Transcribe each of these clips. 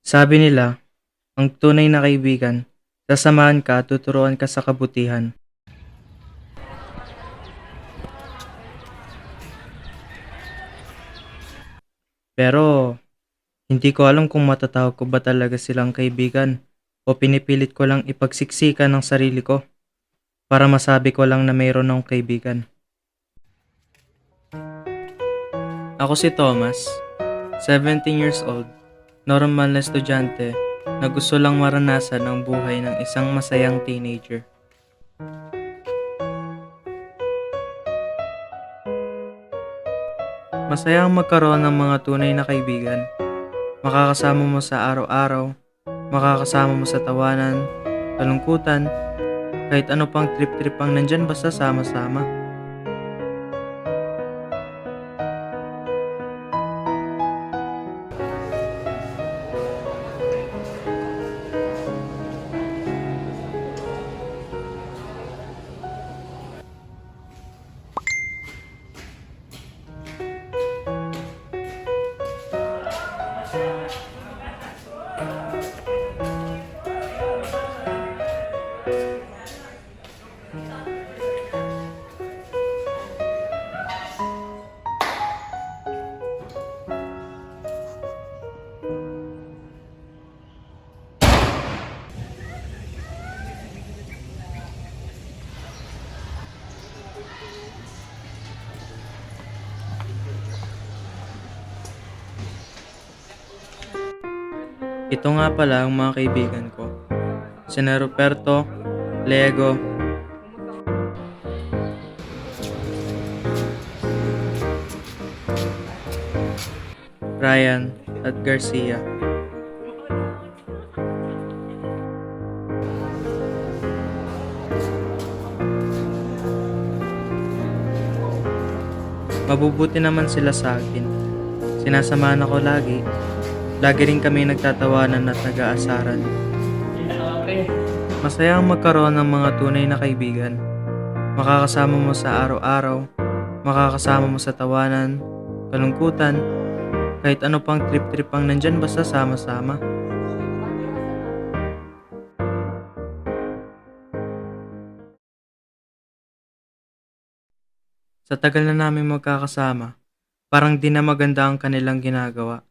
Sabi nila, ang tunay na kaibigan, sasamahan ka at tuturuan ka sa kabutihan. Pero, hindi ko alam kung matatawag ko ba talaga silang kaibigan o pinipilit ko lang ipagsiksikan ng sarili ko para masabi ko lang na mayroon akong kaibigan. Ako si Thomas, 17 years old, normal na estudyante na gusto lang maranasan ang buhay ng isang masayang teenager. Masayang magkaroon ng mga tunay na kaibigan. Makakasama mo sa araw-araw, makakasama mo sa tawanan, kalungkutan, kahit ano pang trip-trip ang nandyan basta sama-sama. Ito nga pala ang mga kaibigan ko. Sina Ruperto, Lego, Ryan, at Garcia. Mabubuti naman sila sa akin. Sinasamahan ako lagi. Lagi rin kami nagtatawanan at nag-aasaran. Masayang magkaroon ng mga tunay na kaibigan. Makakasama mo sa araw-araw, makakasama mo sa tawanan, kalungkutan, kahit ano pang trip-trip ang nandyan basta sama-sama. Sa tagal na namin magkakasama, parang di na maganda ang kanilang ginagawa.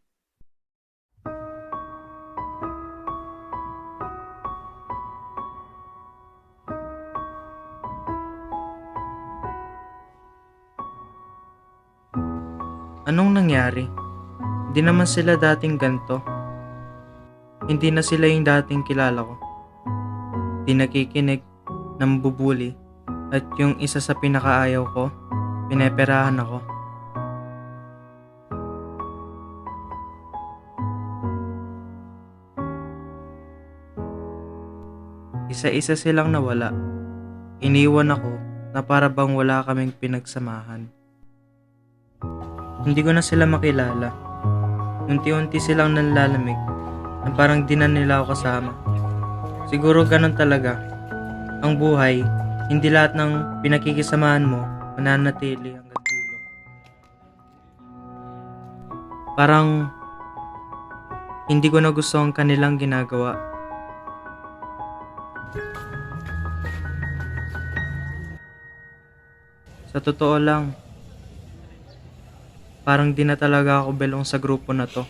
Anong nangyari? Di naman sila dating ganto. Hindi na sila yung dating kilala ko. Di nakikinig, nambubuli, at yung isa sa pinakaayaw ko, pineperahan ako. Isa-isa silang nawala. Iniwan ako na para bang wala kaming pinagsamahan. Hindi ko na sila makilala. Unti-unti silang nanlalamig na parang di na nila ako kasama. Siguro ganun talaga. Ang buhay, hindi lahat ng pinakikisamahan mo mananatili hanggang dulo. Parang hindi ko na gusto ang kanilang ginagawa. Sa totoo lang, parang di na talaga ako belong sa grupo na to.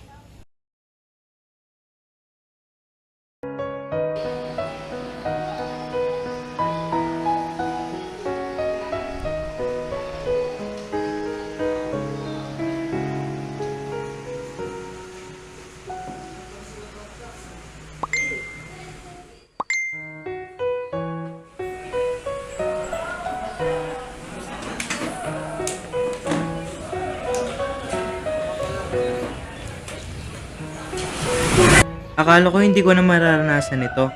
Akala ko hindi ko na mararanasan ito.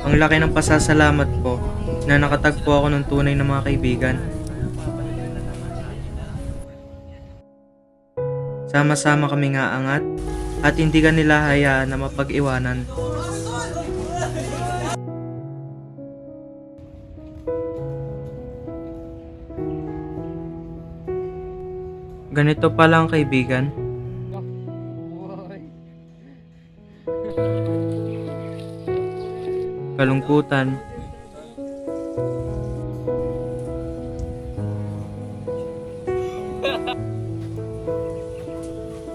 Ang laki ng pasasalamat ko na nakatagpo ako ng tunay na mga kaibigan. Sama-sama kaming aangat at hindi ka nila hayaan na mapag-iwanan. Ganito pala ang kaibigan. Kalungkutan,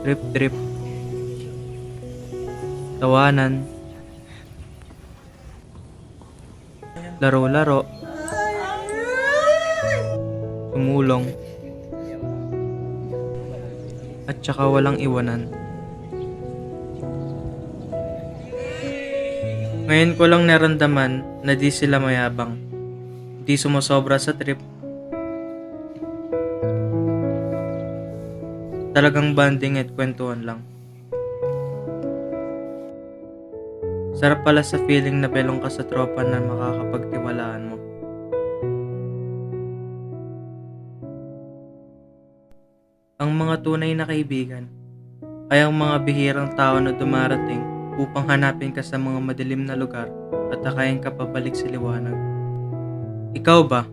trip-trip, tawanan, laro-laro, tumulong, at saka walang iwanan. Ngayon ko lang naramdaman na di sila mayabang, di sumosobra sa trip. Talagang banding at kwentuhan lang. Sarap pala sa feeling na belong ka sa tropa na makakapagtiwalaan mo. Ang mga tunay na kaibigan ay ang mga bihirang tao na dumarating upang hanapin ka sa mga madilim na lugar at takayin ka pabalik sa liwanag. Ikaw ba?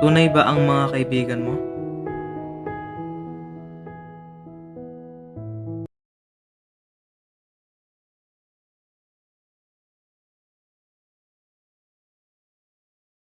Tunay ba ang mga kaibigan mo?